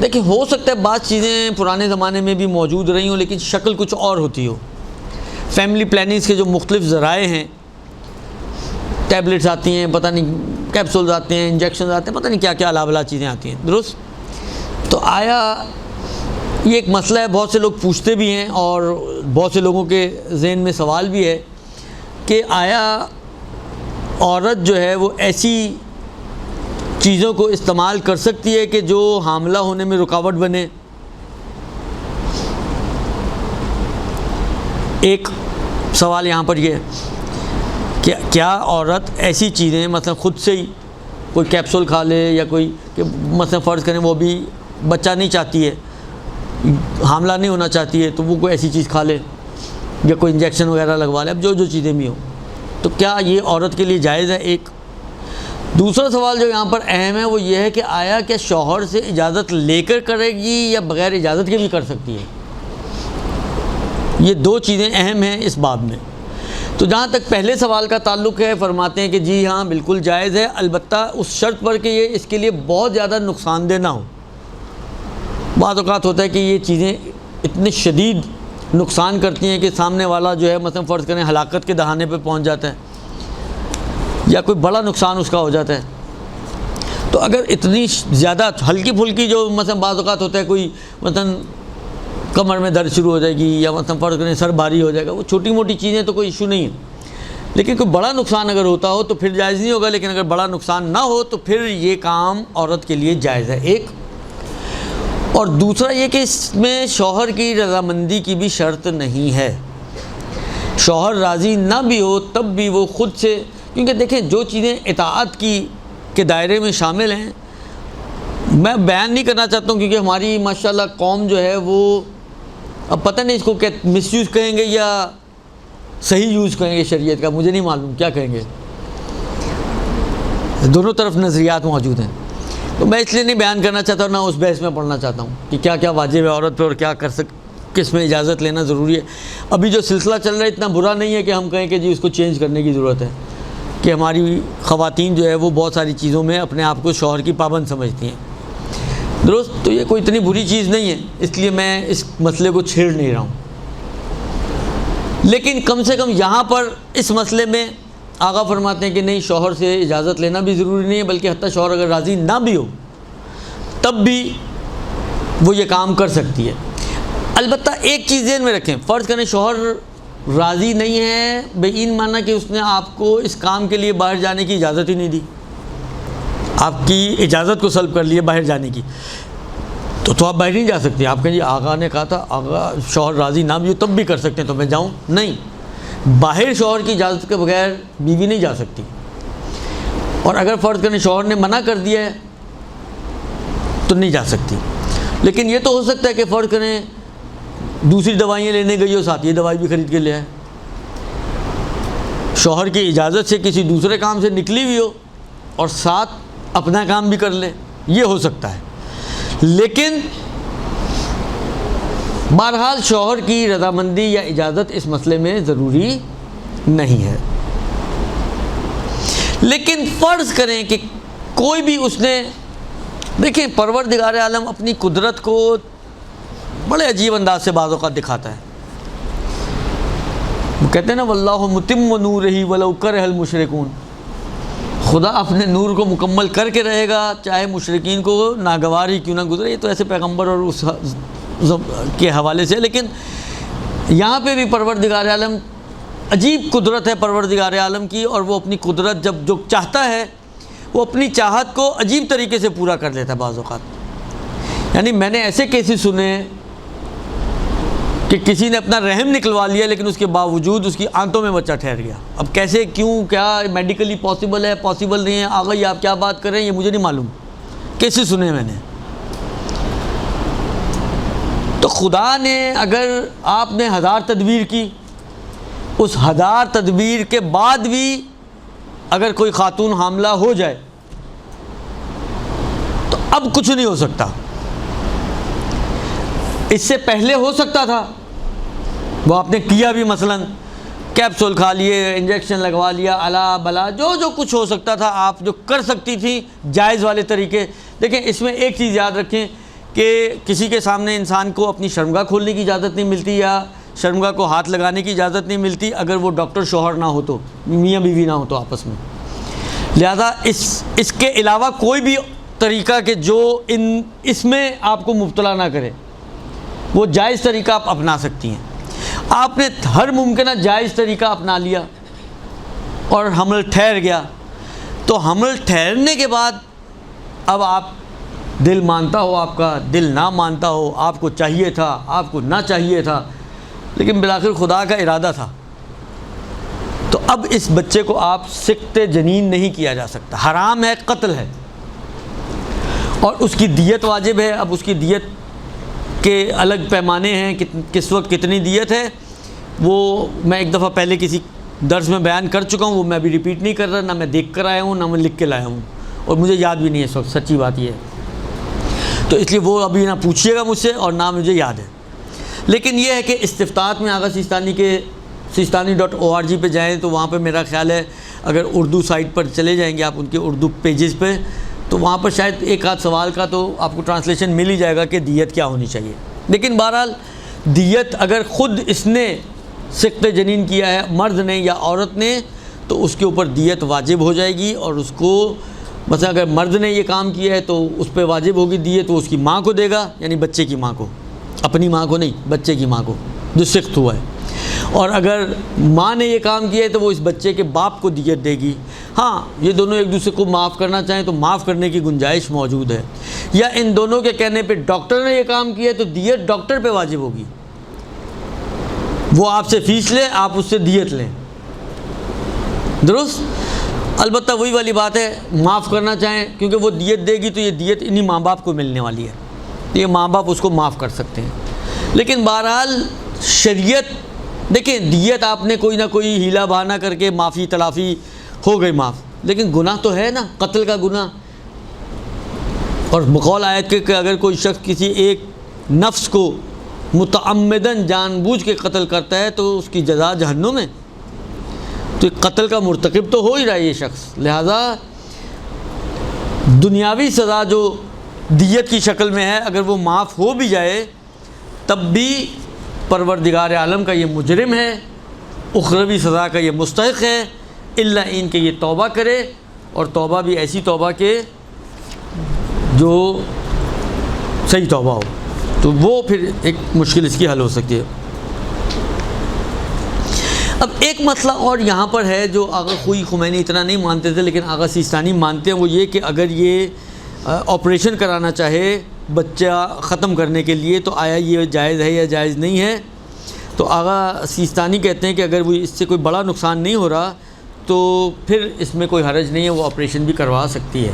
دیکھیں ہو سکتا ہے بعض چیزیں پرانے زمانے میں بھی موجود رہی ہوں لیکن شکل کچھ اور ہوتی ہو. فیملی پلاننگز کے جو مختلف ذرائع ہیں، ٹیبلٹس آتی ہیں، پتہ نہیں کیپسولز آتے ہیں، انجیکشنز آتے ہیں، پتہ نہیں کیا کیا الا بلا چیزیں آتی ہیں، درست؟ تو آیا یہ ایک مسئلہ ہے، بہت سے لوگ پوچھتے بھی ہیں اور بہت سے لوگوں کے ذہن میں سوال بھی ہے کہ آیا عورت جو ہے وہ ایسی چیزوں کو استعمال کر سکتی ہے کہ جو حاملہ ہونے میں رکاوٹ بنے؟ ایک سوال یہاں پر یہ ہے کہ کیا عورت ایسی چیزیں مثلا خود سے ہی کوئی کیپسول کھا لے یا کوئی کہ مثلا فرض کریں وہ بھی بچہ نہیں چاہتی ہے، حاملہ نہیں ہونا چاہتی ہے، تو وہ کوئی ایسی چیز کھا لے یا کوئی انجیکشن وغیرہ لگوا لے، اب جو چیزیں بھی ہوں، تو کیا یہ عورت کے لیے جائز ہے؟ ایک دوسرا سوال جو یہاں پر اہم ہے وہ یہ ہے کہ آیا کہ شوہر سے اجازت لے کر کرے گی یا بغیر اجازت کے بھی کر سکتی ہے؟ یہ دو چیزیں اہم ہیں اس باب میں. تو جہاں تک پہلے سوال کا تعلق ہے، فرماتے ہیں کہ جی ہاں بالکل جائز ہے، البتہ اس شرط پر کہ یہ اس کے لیے بہت زیادہ نقصان دہ نہ ہو. بعض اوقات ہوتا ہے کہ یہ چیزیں اتنی شدید نقصان کرتی ہیں کہ سامنے والا جو ہے مثلا فرض کریں ہلاکت کے دہانے پہ پہنچ جاتا ہے یا کوئی بڑا نقصان اس کا ہو جاتا ہے. تو اگر اتنی زیادہ ہلکی پھلکی جو مثلا بعض اوقات ہوتا ہے کوئی مثلا کمر میں درد شروع ہو جائے گی یا مثلا فرض کریں سر بھاری ہو جائے گا، وہ چھوٹی موٹی چیزیں تو کوئی ایشو نہیں ہے، لیکن کوئی بڑا نقصان اگر ہوتا ہو تو پھر جائز نہیں ہوگا. لیکن اگر بڑا نقصان نہ ہو تو پھر یہ کام عورت کے لیے جائز ہے. ایک اور دوسرا یہ کہ اس میں شوہر کی رضامندی کی بھی شرط نہیں ہے. شوہر راضی نہ بھی ہو تب بھی وہ خود سے، کیونکہ دیکھیں جو چیزیں اطاعت کی کے دائرے میں شامل ہیں، میں بیان نہیں کرنا چاہتا ہوں کیونکہ ہماری ماشاءاللہ قوم جو ہے وہ اب پتہ نہیں اس کو کیا مس یوز کہیں گے یا صحیح یوز کہیں گے شریعت کا، مجھے نہیں معلوم کیا کہیں گے، دونوں طرف نظریات موجود ہیں. تو میں اس لیے نہیں بیان کرنا چاہتا ہوں، نہ اس بحث میں پڑھنا چاہتا ہوں کہ کیا کیا واجب ہے عورت پہ اور کیا کس میں اجازت لینا ضروری ہے. ابھی جو سلسلہ چل رہا ہے اتنا برا نہیں ہے کہ ہم کہیں کہ جی اس کو چینج کرنے کی ضرورت ہے، کہ ہماری خواتین جو ہے وہ بہت ساری چیزوں میں اپنے آپ کو شوہر کی پابند سمجھتی ہیں، درست؟ تو یہ کوئی اتنی بری چیز نہیں ہے، اس لیے میں اس مسئلے کو چھیڑ نہیں رہا ہوں. لیکن کم سے کم یہاں پر اس مسئلے میں آقا فرماتے ہیں کہ نہیں، شوہر سے اجازت لینا بھی ضروری نہیں ہے، بلکہ حتیٰ شوہر اگر راضی نہ بھی ہو تب بھی وہ یہ کام کر سکتی ہے. البتہ ایک چیز ذہن میں رکھیں، فرض کریں شوہر راضی نہیں ہے، بین مانا کہ اس نے آپ کو اس کام کے لیے باہر جانے کی اجازت ہی نہیں دی، آپ کی اجازت کو سلب کر لیے باہر جانے کی، تو آپ باہر نہیں جا سکتے. آپ کہیں جی آقا نے کہا تھا آقا شوہر راضی نہ بھی ہو تب بھی کر سکتے ہیں تو میں جاؤں؟ نہیں، باہر شوہر کی اجازت کے بغیر بیوی نہیں جا سکتی. اور اگر فرض کریں شوہر نے منع کر دیا ہے تو نہیں جا سکتی. لیکن یہ تو ہو سکتا ہے کہ فرض کریں دوسری دوائیاں لینے گئی ہو، ساتھ یہ دوائی بھی خرید کے لے آئے، شوہر کی اجازت سے کسی دوسرے کام سے نکلی ہوئی ہو اور ساتھ اپنا کام بھی کر لے، یہ ہو سکتا ہے. لیکن بہرحال شوہر کی رضامندی یا اجازت اس مسئلے میں ضروری نہیں ہے. لیکن فرض کریں کہ کوئی بھی اس نے، دیکھیں پروردگار عالم اپنی قدرت کو بڑے عجیب انداز سے بعض اوقات دکھاتا ہے. وہ کہتے ہیں نا واللہ متم نورہ ولو کرہ المشرکون، خدا اپنے نور کو مکمل کر کے رہے گا چاہے مشرکین کو ناگوار ہی کیوں نہ گزرے. یہ تو ایسے پیغمبر اور اس کے حوالے سے، لیکن یہاں پہ بھی پروردگار عالم، عجیب قدرت ہے پروردگار عالم کی، اور وہ اپنی قدرت جب جو چاہتا ہے وہ اپنی چاہت کو عجیب طریقے سے پورا کر دیتا ہے بعض اوقات. یعنی میں نے ایسے کیسز سنے کہ کسی نے اپنا رحم نکلوا لیا لیکن اس کے باوجود اس کی آنتوں میں بچہ ٹھہر گیا. اب کیسے، کیوں، کیا میڈیکلی پاسبل ہے، پاسبل نہیں ہے، آگا یہ آپ کیا بات کر رہے ہیں یہ مجھے نہیں معلوم، کیسے سنے میں نے. تو خدا نے اگر آپ نے 1000 تدبیر کی، اس 1000 تدبیر کے بعد بھی اگر کوئی خاتون حاملہ ہو جائے تو اب کچھ نہیں ہو سکتا. اس سے پہلے ہو سکتا تھا، وہ آپ نے کیا بھی، مثلا کیپسول کھا لیے، انجیکشن لگوا لیا، الا بلا جو کچھ ہو سکتا تھا آپ جو کر سکتی تھی جائز والے طریقے. دیکھیں اس میں ایک چیز یاد رکھیں کہ کسی کے سامنے انسان کو اپنی شرمگاہ کھولنے کی اجازت نہیں ملتی یا شرمگاہ کو ہاتھ لگانے کی اجازت نہیں ملتی اگر وہ ڈاکٹر شوہر نہ ہو تو، میاں بیوی نہ ہو تو آپس میں. لہذا اس کے علاوہ کوئی بھی طریقہ کہ جو اس میں آپ کو مبتلا نہ کرے، وہ جائز طریقہ آپ اپنا سکتی ہیں. آپ نے ہر ممکنہ جائز طریقہ اپنا لیا اور حمل ٹھہر گیا، تو حمل ٹھہرنے کے بعد اب آپ دل مانتا ہو، آپ کا دل نہ مانتا ہو، آپ کو چاہیے تھا، آپ کو نہ چاہیے تھا، لیکن بالآخر خدا کا ارادہ تھا، تو اب اس بچے کو آپ سقط جنین نہیں کیا جا سکتا. حرام ہے، قتل ہے، اور اس کی دیت واجب ہے. اب اس کی دیت کے الگ پیمانے ہیں، کس وقت کتنی دیت ہے وہ میں ایک دفعہ پہلے کسی درس میں بیان کر چکا ہوں، وہ میں ابھی ریپیٹ نہیں کر رہا. نہ میں دیکھ کر آیا ہوں، نہ میں لکھ کے لایا ہوں، اور مجھے یاد بھی نہیں ہے اس وقت، سچی بات یہ ہے. تو اس لیے وہ ابھی نہ پوچھیے گا مجھ سے اور نہ مجھے یاد ہے. لیکن یہ ہے کہ استفتاءات میں آغا سیستانی کے sistani.org پہ جائیں تو وہاں پہ میرا خیال ہے اگر اردو سائٹ پر چلے جائیں گے آپ ان کے اردو پیجز پہ، تو وہاں پر شاید ایک آدھ سوال کا تو آپ کو ٹرانسلیشن مل ہی جائے گا کہ دیت کیا ہونی چاہیے. لیکن بہرحال دیت اگر خود اس نے سقط جنین کیا ہے، مرد نے یا عورت نے، تو اس کے اوپر دیت واجب ہو جائے گی. اور اس کو مثلا اگر مرد نے یہ کام کیا ہے تو اس پہ واجب ہوگی دیت، وہ اس کی ماں کو دے گا، یعنی بچے کی ماں کو، اپنی ماں کو نہیں، بچے کی ماں کو جو سقط ہوا ہے. اور اگر ماں نے یہ کام کیا ہے تو وہ اس بچے کے باپ کو دیت دے گی. ہاں یہ دونوں ایک دوسرے کو معاف کرنا چاہیں تو معاف کرنے کی گنجائش موجود ہے، یا ان دونوں کے کہنے پہ ڈاکٹر نے یہ کام کیا ہے تو دیت ڈاکٹر پہ واجب ہوگی. وہ آپ سے فیس لے، آپ اس سے دیت لیں، درست. البتہ وہی والی بات ہے، معاف کرنا چاہیں کیونکہ وہ دیت دے گی تو یہ دیت انہی ماں باپ کو ملنے والی ہے، یہ ماں باپ اس کو معاف کر سکتے ہیں. لیکن بہرحال شریعت دیکھیں، دیت آپ نے کوئی نہ کوئی ہیلا بہانہ کر کے معافی تلافی ہو گئی معاف، لیکن گناہ تو ہے نا، قتل کا گناہ. اور بقول آیت کہ اگر کوئی شخص کسی ایک نفس کو متعمدن جان بوجھ کے قتل کرتا ہے تو اس کی جزا جہنم ہے. تو قتل کا مرتکب تو ہو ہی رہا ہے یہ شخص. لہذا دنیاوی سزا جو دیت کی شکل میں ہے اگر وہ معاف ہو بھی جائے تب بھی پروردگار عالم کا یہ مجرم ہے، اخروی سزا کا یہ مستحق ہے، الا ان کہ یہ توبہ کرے، اور توبہ بھی ایسی توبہ کہ جو صحیح توبہ ہو، تو وہ پھر ایک مشکل اس کی حل ہو سکتی ہے. اب ایک مسئلہ اور یہاں پر ہے جو آغا خوئی خمینی اتنا نہیں مانتے تھے لیکن آغا سیستانی مانتے ہیں، وہ یہ کہ اگر یہ آپریشن کرانا چاہے بچہ ختم کرنے کے لیے تو آیا یہ جائز ہے یا جائز نہیں ہے. تو آغا سیستانی کہتے ہیں کہ اگر وہ اس سے کوئی بڑا نقصان نہیں ہو رہا تو پھر اس میں کوئی حرج نہیں ہے، وہ آپریشن بھی کروا سکتی ہے.